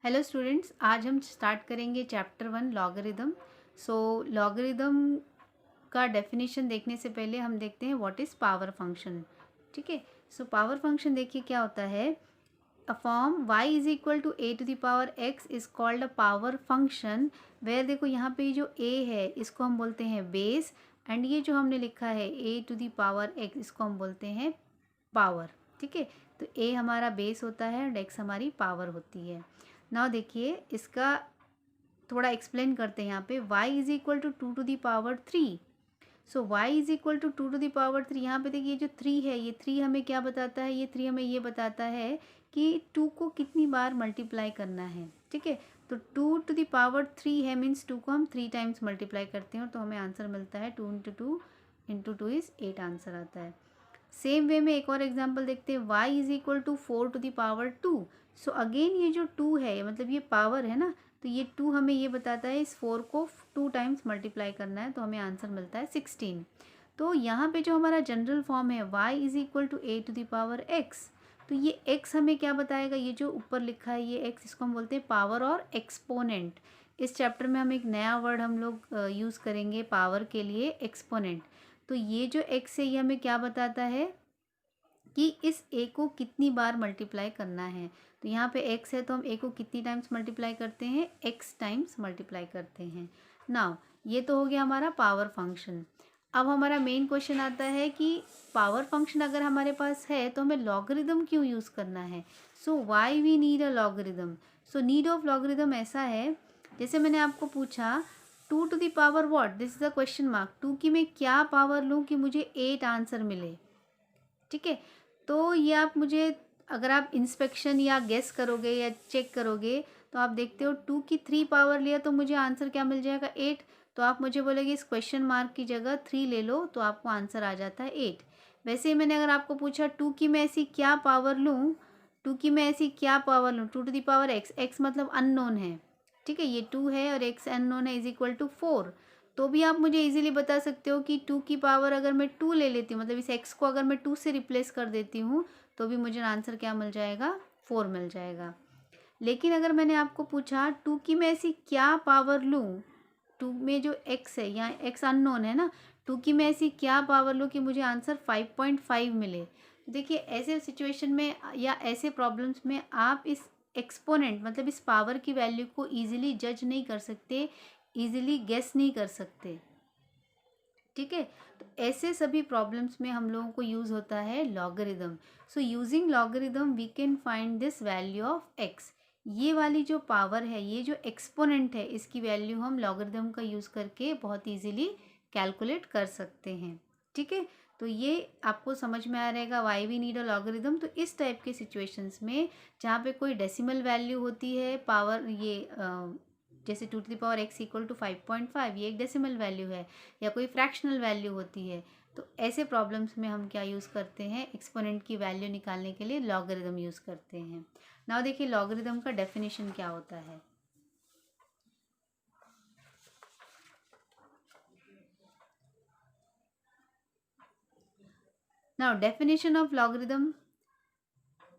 Hello students, आज हम start करेंगे चैप्टर 1 लॉगरिदम। सो लॉगरिदम का डेफिनेशन देखने से पहले हम देखते हैं व्हाट इज़ पावर फंक्शन। ठीक है, सो पावर फंक्शन देखिए क्या होता है। A form y is equal to a to the power x is called a power function. Where देखो यहाँ पे जो a है इसको हम बोलते हैं बेस, एंड ये जो हमने लिखा है a to the power x इसको हम बोलते हैं पावर। ठीक है, तो a हमारा बेस होता है और x हमारी पावर होती है। नाउ देखिए इसका थोड़ा एक्सप्लेन करते हैं। यहाँ पे y is equal to 2 to the power 3। So y is equal to 2 to the power 3। यहाँ पे देखिए जो 3 है, ये 3 हमें क्या बताता है, ये 3 हमें ये बताता है कि 2 को कितनी बार मल्टीप्लाई करना है। ठीक है, तो 2 to the power 3 है, मीन्स 2 को हम 3 टाइम्स मल्टीप्लाई करते हैं तो हमें आंसर मिलता है 2 into 2 इज़ 8 आंसर आता है। सेम वे में एक और एग्जांपल देखते हैं। y is equal to 4 to the power 2। So again ये जो 2 है मतलब ये पावर है ना, तो ये 2 हमें ये बताता है इस 4 को 2 टाइम्स मल्टीप्लाई करना है तो हमें आंसर मिलता है 16। तो यहाँ पे जो हमारा जनरल फॉर्म है y is equal to a to the power x, तो ये x हमें क्या बताएगा, ये जो ऊपर लिखा है ये x, इसको हम बोलते हैं पावर और एक्सपोनेंट। इस चैप्टर में हम एक नया वर्ड हम लोग यूज़ करेंगे पावर के लिए, एक्सपोनेंट। तो ये जो x है ये हमें क्या बताता है कि इस a को कितनी बार मल्टीप्लाई करना है। तो यहाँ पे x है तो हम a को कितनी टाइम्स मल्टीप्लाई करते हैं, x टाइम्स मल्टीप्लाई करते हैं। नाउ ये तो हो गया हमारा पावर फंक्शन। अब हमारा मेन क्वेश्चन आता है कि पावर फंक्शन अगर हमारे पास है तो हमें लॉगरिदम क्यों यूज़ करना है। So why we need a logarithm. So need of logarithm ऐसा है, जैसे मैंने आपको पूछा 2 to the power what, this is a question mark, 2 की मैं क्या पावर लूँ कि मुझे 8 आंसर मिले। ठीक है, तो ये आप मुझे, अगर आप इंस्पेक्शन या गेस करोगे या चेक करोगे तो आप देखते हो 2 की 3 पावर लिया तो मुझे आंसर क्या मिल जाएगा, 8। तो आप मुझे बोलेगे इस क्वेश्चन मार्क की जगह 3 ले लो तो आपको आंसर आ जाता है 8। वैसे ही मैंने अगर आपको पूछा 2 की मैं ऐसी क्या पावर लूँ, 2 की मैं ऐसी क्या पावर लूँ, 2 to the power x, x मतलब अननोन है। ठीक है, ये 2 है और x अननोन है, इज इक्वल टू 4। तो भी आप मुझे इजीली बता सकते हो कि 2 की पावर अगर मैं 2 ले लेती हूँ, मतलब इस x को अगर मैं 2 से रिप्लेस कर देती हूँ तो भी मुझे आंसर क्या मिल जाएगा, 4 मिल जाएगा। लेकिन अगर मैंने आपको पूछा 2 की मैं ऐसी क्या पावर लूँ, 2 में जो x है, यहाँ x अननोन है ना, 2 की मैं ऐसी क्या पावर लूँ कि मुझे आंसर 5.5 मिले। तो देखिए ऐसे सिचुएशन में या ऐसे प्रॉब्लम्स में आप इस एक्सपोनेंट मतलब इस पावर की वैल्यू को ईजिली जज नहीं कर सकते, ईजिली गेस नहीं कर सकते। ठीक है, तो ऐसे सभी प्रॉब्लम्स में हम लोगों को यूज़ होता है logarithm. So using logarithm we can find this value of x। ये वाली जो पावर है, ये जो एक्सपोनेंट है, इसकी वैल्यू हम लॉगरिदम का यूज़ करके बहुत इजीली कैलकुलेट कर सकते हैं। ठीक है, तो ये आपको समझ में आ रहेगा why we need a logarithm. तो इस टाइप के सिचुएशंस में जहाँ पे कोई डेसिमल वैल्यू होती है, पावर ये जैसे 2 to the power x equal to 5.5, ये एक डेसिमल वैल्यू है, या कोई फ्रैक्शनल वैल्यू होती है, तो ऐसे प्रॉब्लम्स में हम क्या यूज़ करते हैं, एक्सपोनेंट की वैल्यू निकालने के लिए लॉगरिदम यूज़ करते हैं। नाउ देखिए लॉगरिदम का डेफिनेशन क्या होता है। Now definition of logarithm.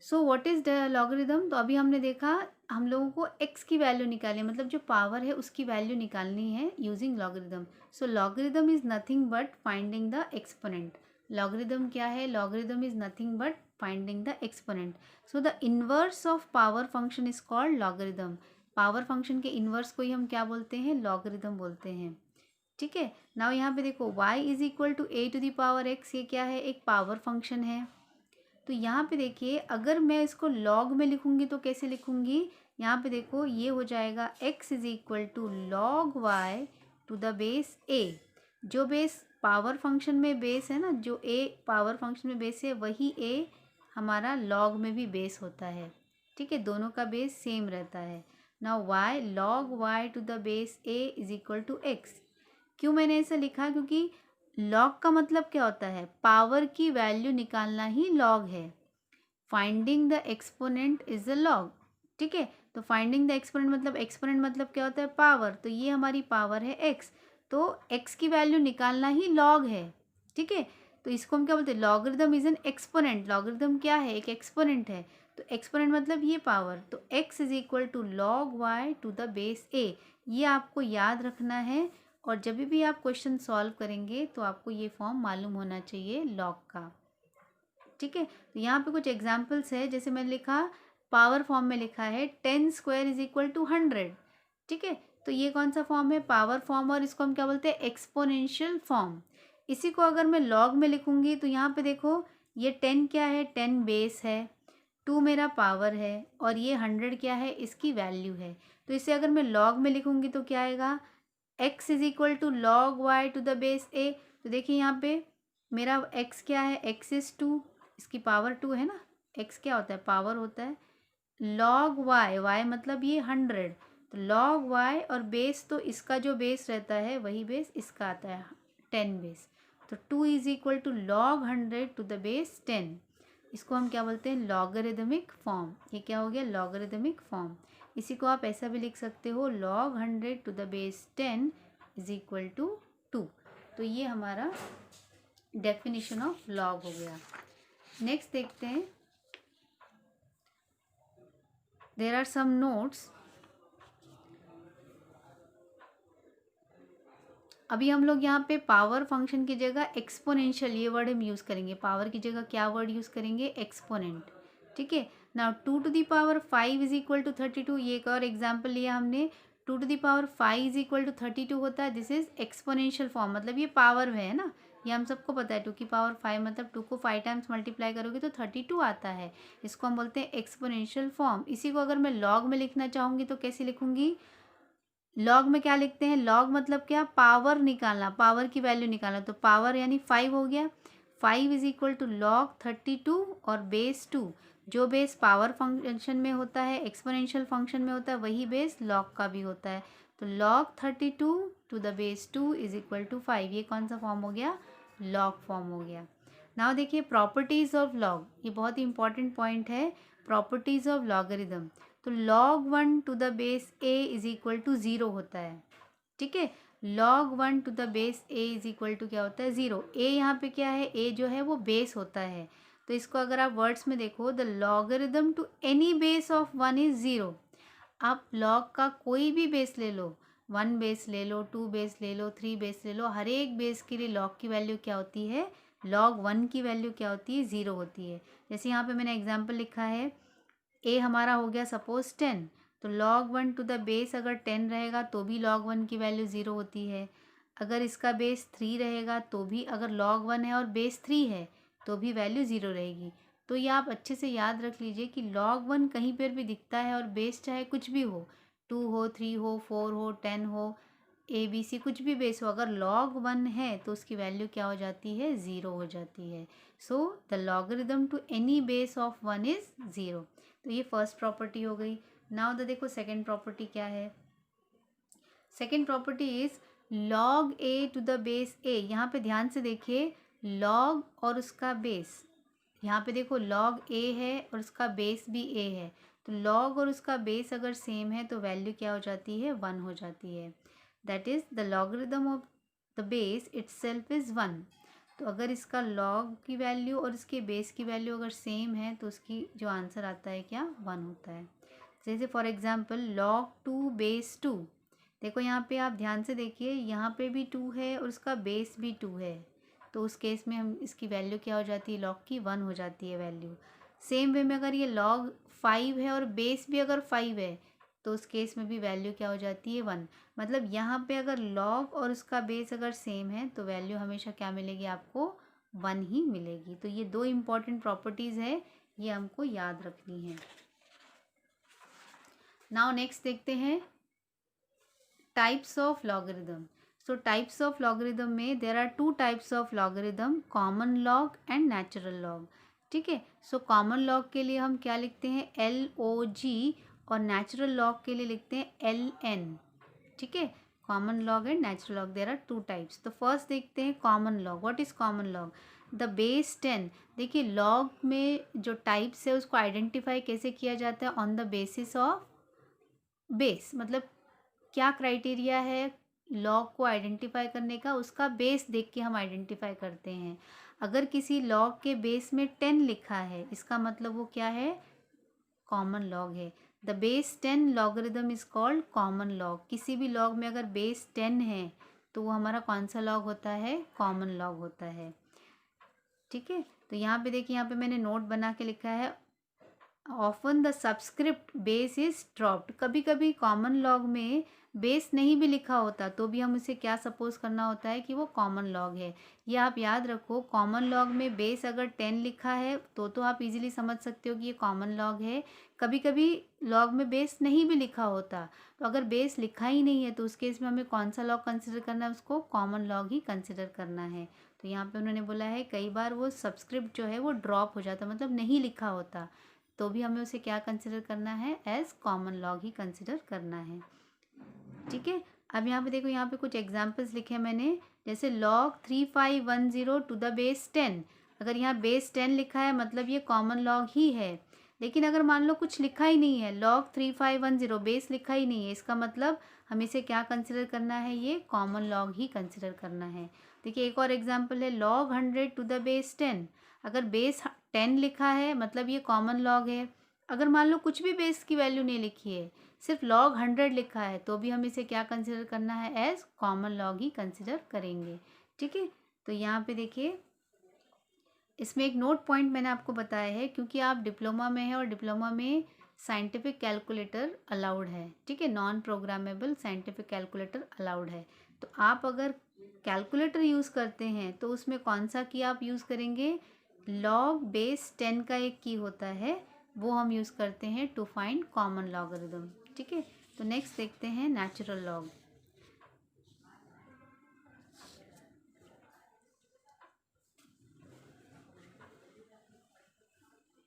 So what is the logarithm. तो अभी हमने देखा हम लोगों को x की वैल्यू निकालनी है, मतलब जो पावर है उसकी वैल्यू निकालनी है using logarithm. So logarithm is nothing but finding the exponent. Logarithm क्या है, logarithm is nothing but finding the exponent. So the inverse of power function is called logarithm. Power function के inverse को ही हम क्या बोलते हैं, लॉगरिदम बोलते हैं। ठीक है, नाउ यहाँ पे देखो y is equal to a to the power x, ये क्या है, एक पावर फंक्शन है। तो यहाँ पे देखिए अगर मैं इसको लॉग में लिखूंगी तो कैसे लिखूंगी, यहाँ पे देखो ये हो जाएगा x is equal to log y to the base a। जो बेस पावर फंक्शन में बेस है ना, जो a पावर फंक्शन में बेस है वही a हमारा लॉग में भी बेस होता है। ठीक है, दोनों का बेस सेम रहता है। Now y log y to the base a is equal to x। क्यों मैंने ऐसा लिखा, क्योंकि लॉग का मतलब क्या होता है, पावर की वैल्यू निकालना ही लॉग है। Finding the exponent is the log. ठीक है, तो फाइंडिंग द एक्सपोनेंट मतलब क्या होता है, पावर। तो ये हमारी पावर है x, तो x की वैल्यू निकालना ही लॉग है। ठीक है, तो इसको हम क्या बोलते हैं, logarithm is an exponent. Logarithm क्या है, एक एक्सपोनेंट है। तो एक्सपोनेंट मतलब ये पावर, तो x is equal to log y to the base a, ये आपको याद रखना है। और जब भी आप क्वेश्चन सॉल्व करेंगे तो आपको ये फॉर्म मालूम होना चाहिए लॉग का, ठीक है। तो यहाँ पे कुछ एग्जाम्पल्स है, जैसे मैंने लिखा पावर फॉर्म में लिखा है 10 स्क्वायर इज इक्वल टू 100, ठीक है। तो ये कौन सा फॉर्म है, पावर फॉर्म, और इसको हम क्या बोलते हैं, एक्सपोनेंशियल फॉर्म। इसी को अगर मैं लॉग में लिखूंगी तो यहाँ पे देखो ये 10 क्या है, 10 बेस है, 2 मेरा पावर है, और ये 100 क्या है, इसकी वैल्यू है। तो इसे अगर मैं लॉग में लिखूंगी तो क्या आएगा, x is equal to log y to the base a। तो देखिए यहाँ पे मेरा x क्या है, x इज 2, इसकी पावर 2 है ना, x क्या होता है, पावर होता है, लॉग y, y मतलब ये 100, तो लॉग y, और बेस तो इसका जो बेस रहता है वही बेस इसका आता है 10 बेस, तो 2 is equal to log 100 to the base 10। इसको हम क्या बोलते हैं, लॉगरिदमिक फॉर्म। ये क्या हो गया, लॉगरिदमिक फॉर्म। इसी को आप ऐसा भी लिख सकते हो, log 100 to the base 10 is equal to 2। तो ये हमारा डेफिनेशन ऑफ लॉग हो गया। नेक्स्ट देखते हैं, देयर आर सम नोट्स। अभी हम लोग यहाँ पे पावर फंक्शन की जगह एक्सपोनेंशियल ये वर्ड हम यूज़ करेंगे, पावर की जगह क्या वर्ड यूज़ करेंगे, एक्सपोनेंट, ठीक है। Now 2 to the power 5 is equal to 32, ये एक और एग्जाम्पल लिया हमने, 2 to the power 5 is equal to 32 होता है, दिस इज एक्सपोनेंशियल फॉर्म, मतलब ये पावर में है ना, ये हम सबको पता है, 2 की पावर 5 मतलब 2 को 5 टाइम्स मल्टीप्लाई करोगे तो 32 आता है, इसको हम बोलते हैं एक्सपोनेंशियल फॉर्म। इसी को अगर मैं लॉग में लिखना चाहूँगी तो कैसे लिखूँगी, लॉग में क्या लिखते हैं, लॉग मतलब क्या, पावर निकालना, पावर की वैल्यू निकालना, तो पावर यानी 5 हो गया, 5 इज इक्वल टू लॉग 32 और बेस 2, जो बेस पावर फंक्शन में होता है, एक्सपोनेंशियल फंक्शन में होता है, वही बेस लॉग का भी होता है, तो log 32 to the base 2 is equal to 5, ये कौन सा फॉर्म हो गया, लॉग फॉर्म हो गया। नाउ देखिए प्रॉपर्टीज़ ऑफ लॉग, ये बहुत ही इंपॉर्टेंट पॉइंट है, प्रॉपर्टीज़ ऑफ लॉगरिदम। तो log 1 to the base a is equal to 0 होता है, ठीक है, log 1 to the base a is equal to क्या होता है, 0। a यहाँ पे क्या है, a जो है वो बेस होता है, तो इसको अगर आप वर्ड्स में देखो, the logarithm to any base of 1 is 0। आप log का कोई भी बेस ले लो, 1 बेस ले लो, 2 बेस ले लो, 3 बेस ले लो, हर एक बेस के लिए log की वैल्यू क्या होती है, log 1 की वैल्यू क्या होती है, 0 होती है। जैसे यहाँ पे मैंने एग्जाम्पल लिखा है, a हमारा हो गया सपोज 10, तो log 1 टू द बेस अगर 10 रहेगा तो भी log 1 की वैल्यू 0 होती है, अगर इसका बेस 3 रहेगा तो भी, अगर log 1 है और बेस 3 है तो भी वैल्यू 0 रहेगी। तो ये आप अच्छे से याद रख लीजिए कि log 1 कहीं पर भी दिखता है और बेस चाहे कुछ भी हो, 2 हो, 3 हो, 4 हो, 10 हो, ABC कुछ भी बेस हो, अगर log 1 है तो उसकी वैल्यू क्या हो जाती है, 0 हो जाती है। So the logarithm to any base of 1 is 0। तो ये फर्स्ट प्रॉपर्टी हो गई। नाउ द देखो सेकंड प्रॉपर्टी क्या है, second property is log a to the base a। यहाँ पे ध्यान से देखिए, log और उसका बेस, यहाँ पे देखो log a है और उसका बेस भी a है, तो log और उसका बेस अगर सेम है तो वैल्यू क्या हो जाती है, 1 हो जाती है, that is the logarithm of the base itself is 1। तो अगर इसका log की वैल्यू और इसके बेस की वैल्यू अगर सेम है तो उसकी जो आंसर आता है क्या, 1 होता है। जैसे फॉर एग्जांपल log 2 बेस 2, देखो यहाँ पे आप ध्यान से देखिए, यहाँ पे भी 2 है और उसका बेस भी 2 है, तो उस केस में हम इसकी वैल्यू क्या हो जाती है, log की 1 हो जाती है वैल्यू। सेम वे में अगर ये log 5 है और बेस भी अगर 5 है तो उस केस में भी वैल्यू क्या हो जाती है, 1। मतलब यहाँ पे अगर log और उसका बेस अगर सेम है तो वैल्यू हमेशा क्या मिलेगी आपको, 1 ही मिलेगी। तो ये दो इम्पॉर्टेंट प्रॉपर्टीज़ है, ये हमको याद रखनी है। नाउ नेक्स्ट देखते हैं types of logarithm. So types of logarithm में there are 2 types of logarithm, common log and natural log, ठीक है। सो कॉमन लॉग के लिए हम क्या लिखते हैं, LOG, और नेचुरल लॉग के लिए लिखते हैं LN, ठीक है। Common log and natural log, there are 2 types. तो फर्स्ट देखते हैं common log. What is common log, the base 10। देखिए लॉग में जो टाइप्स है उसको आइडेंटिफाई कैसे किया जाता है, on the basis of base, मतलब क्या क्राइटेरिया है लॉग को आइडेंटिफाई करने का, उसका बेस देख के हम आइडेंटिफाई करते हैं। अगर किसी लॉग के बेस में 10 लिखा है, इसका मतलब वो क्या है, कॉमन लॉग है। The base 10 logarithm is called common log. किसी भी लॉग में अगर बेस 10 है तो वो हमारा कौन सा लॉग होता है? कॉमन लॉग होता है। ठीक है, तो यहाँ पे देखिए, यहाँ पे मैंने नोट बना के लिखा है often the subscript base is dropped. कभी कभी कॉमन लॉग में बेस नहीं भी लिखा होता तो भी हम उसे क्या सपोज करना होता है कि वो कॉमन लॉग है। ये आप याद रखो, कॉमन लॉग में बेस अगर 10 लिखा है तो आप इजीली समझ सकते हो कि ये कॉमन लॉग है। कभी कभी लॉग में बेस नहीं भी लिखा होता, तो अगर बेस लिखा ही नहीं है तो उस केस में हमें कौन सा लॉग कंसिडर करना है? उसको कॉमन लॉग ही कंसिडर करना है। तो यहाँ पे उन्होंने बोला है कई बार वो सबस्क्रिप्ट जो है वो ड्रॉप हो जाता, मतलब नहीं लिखा होता, तो भी हमें उसे क्या कंसिडर करना है? एज कॉमन लॉग ही कंसिडर करना है। ठीक है, अब यहाँ पे देखो, यहाँ पे कुछ एग्जांपल्स लिखे हैं मैंने, जैसे log 3510 टू द बेस 10। अगर यहाँ बेस 10 लिखा है मतलब ये कॉमन लॉग ही है। लेकिन अगर मान लो कुछ लिखा ही नहीं है, log 3510 बेस लिखा ही नहीं है, इसका मतलब हमें इसे क्या कंसिडर करना है? ये कॉमन लॉग ही कंसिडर करना है। देखिए एक और एग्जाम्पल है log 100 टू द बेस 10। अगर बेस 10 लिखा है मतलब ये कॉमन लॉग है। अगर मान लो कुछ भी बेस की वैल्यू नहीं लिखी है, सिर्फ log 100 लिखा है, तो भी हम इसे क्या कंसिडर करना है? एज कॉमन लॉग ही कंसिडर करेंगे। ठीक है, तो यहाँ पे देखिए, इसमें एक नोट पॉइंट मैंने आपको बताया है, क्योंकि आप डिप्लोमा में हैं और डिप्लोमा में साइंटिफिक कैलकुलेटर अलाउड है। ठीक है, non programmable scientific calculator allowed है। तो आप अगर कैलकुलेटर यूज़ करते हैं तो उसमें कौन सा की आप यूज़ करेंगे? log बेस 10 का एक की होता है, वो हम यूज़ करते हैं टू फाइंड कॉमन लॉगरिदम। ठीक है, तो नेक्स्ट देखते हैं नेचुरल लॉग।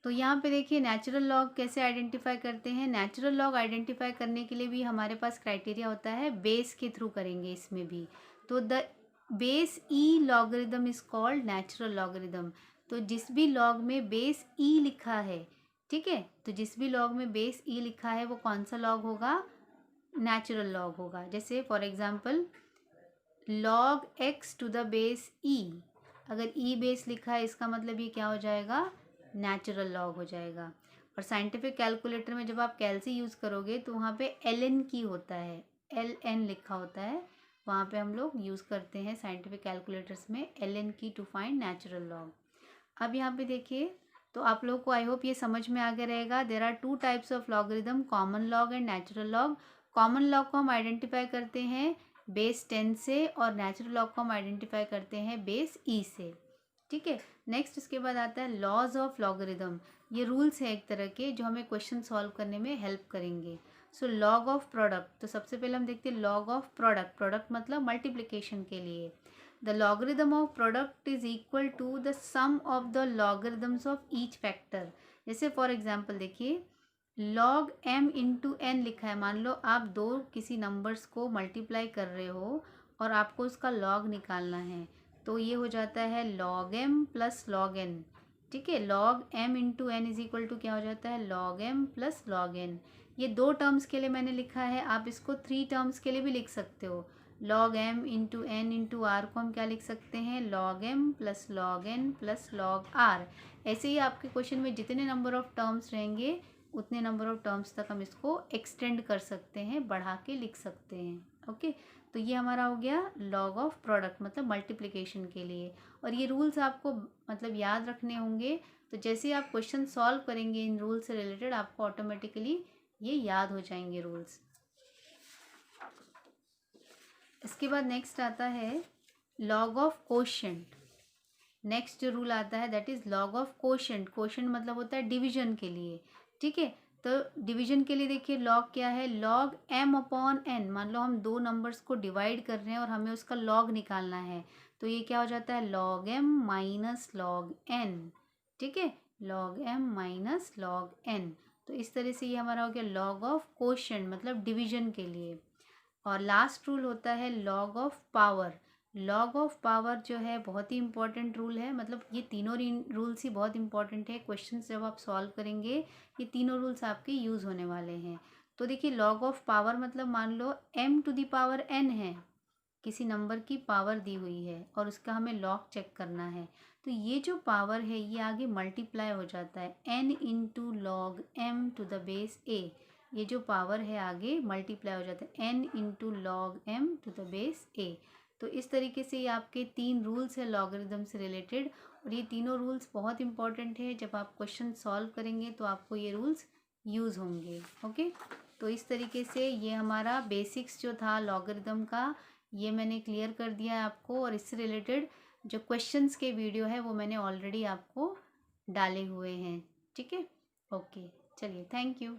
तो यहाँ पे देखिए नेचुरल लॉग कैसे आइडेंटिफाई करते हैं। नेचुरल लॉग आइडेंटिफाई करने के लिए भी हमारे पास क्राइटेरिया होता है, बेस के थ्रू करेंगे इसमें भी। तो the base E logarithm is called natural logarithm. तो जिस भी लॉग में बेस ई लिखा है, ठीक है, तो जिस भी लॉग में बेस ई लिखा है वो कौन सा लॉग होगा? नेचुरल लॉग होगा। जैसे for example log x to the base E, अगर ई बेस लिखा है इसका मतलब ये क्या हो जाएगा? नेचुरल लॉग हो जाएगा। और साइंटिफिक कैलकुलेटर में जब आप कैलसी यूज़ करोगे तो वहाँ पे ln की होता है, ln लिखा होता है, वहाँ पे हम लोग यूज़ करते हैं साइंटिफिक कैलकुलेटर्स में ln की टू फाइंड नेचुरल लॉग। अब यहाँ पे देखिए, तो आप लोगों को आई होप ये समझ में आ गया रहेगा। There are two types of logarithm, common log and natural log. Common log को हम आइडेंटिफाई करते हैं बेस 10 से, और नेचुरल लॉग को हम आइडेंटिफाई करते हैं बेस ई से। ठीक है, नेक्स्ट इसके बाद आता है लॉज ऑफ लॉगरिदम। ये रूल्स हैं एक तरह के जो हमें क्वेश्चन सॉल्व करने में हेल्प करेंगे। सो लॉग ऑफ प्रोडक्ट, तो सबसे पहले हम देखते हैं लॉग ऑफ प्रोडक्ट। प्रोडक्ट मतलब मल्टीप्लिकेशन के लिए। The logarithm of product is equal to the sum of the logarithms of each factor। जैसे फॉर एग्जाम्पल देखिए, log m इंटू एन लिखा है। मान लो आप दो किसी नंबर्स को मल्टीप्लाई कर रहे हो और आपको उसका log निकालना है, तो ये हो जाता है log m plus log n। ठीक है, log m into n is equal to क्या हो जाता है? log m plus log n। ये दो टर्म्स के लिए मैंने लिखा है, आप इसको 3 टर्म्स के लिए भी लिख सकते हो। log m into n into r को हम क्या लिख सकते हैं? log m plus log n plus log r। ऐसे ही आपके क्वेश्चन में जितने नंबर ऑफ टर्म्स रहेंगे उतने नंबर ऑफ टर्म्स तक हम इसको एक्सटेंड कर सकते हैं, बढ़ा के लिख सकते हैं। ओके, तो ये हमारा हो गया लॉग ऑफ प्रोडक्ट, मतलब मल्टीप्लिकेशन के लिए। और ये रूल्स आपको मतलब याद रखने होंगे, तो जैसे ही आप क्वेश्चन सॉल्व करेंगे इन रूल्स से रिलेटेड, आपको ऑटोमेटिकली ये याद हो जाएंगे रूल्स। इसके बाद नेक्स्ट आता है लॉग ऑफ कोशेंट। नेक्स्ट जो रूल आता है that is log of quotient. Quotient मतलब होता है डिवीजन के लिए। ठीक है, तो डिवीजन के लिए देखिए लॉग क्या है? Log m upon n। मान लो हम दो नंबर्स को डिवाइड कर रहे हैं और हमें उसका लॉग निकालना है, तो ये क्या हो जाता है? Log m minus log n। ठीक है, log m minus log n। तो इस तरह से ये हमारा हो गया लॉग ऑफ कोशेंट, मतलब डिवीजन के लिए। और लास्ट रूल होता है log of power. Log of power जो है बहुत ही इंपॉर्टेंट रूल है, मतलब ये तीनों रूल्स ही बहुत इंपॉर्टेंट है। क्वेश्चंस जब आप सॉल्व करेंगे ये तीनों रूल्स आपके यूज़ होने वाले हैं। तो देखिए लॉग ऑफ पावर मतलब मान लो m to the power n है, किसी नंबर की पावर दी हुई है और उसका हमें लॉग चेक करना है, तो ये जो पावर है ये आगे मल्टीप्लाई हो जाता है n into log m to the base a। ये जो पावर है आगे मल्टीप्लाई हो जाता है n into log m to the base a। तो इस तरीके से ये आपके 3 रूल्स है लॉगरिदम से रिलेटेड, और ये तीनों रूल्स बहुत इंपॉर्टेंट है। जब आप क्वेश्चन सॉल्व करेंगे तो आपको ये रूल्स यूज़ होंगे। ओके, तो इस तरीके से ये हमारा बेसिक्स जो था लॉगरिदम का ये मैंने क्लियर कर दिया है आपको, और इससे रिलेटेड जो क्वेश्चंस के वीडियो है वो मैंने ऑलरेडी आपको डाले हुए हैं। ठीक है, ओके, चलिए, थैंक यू।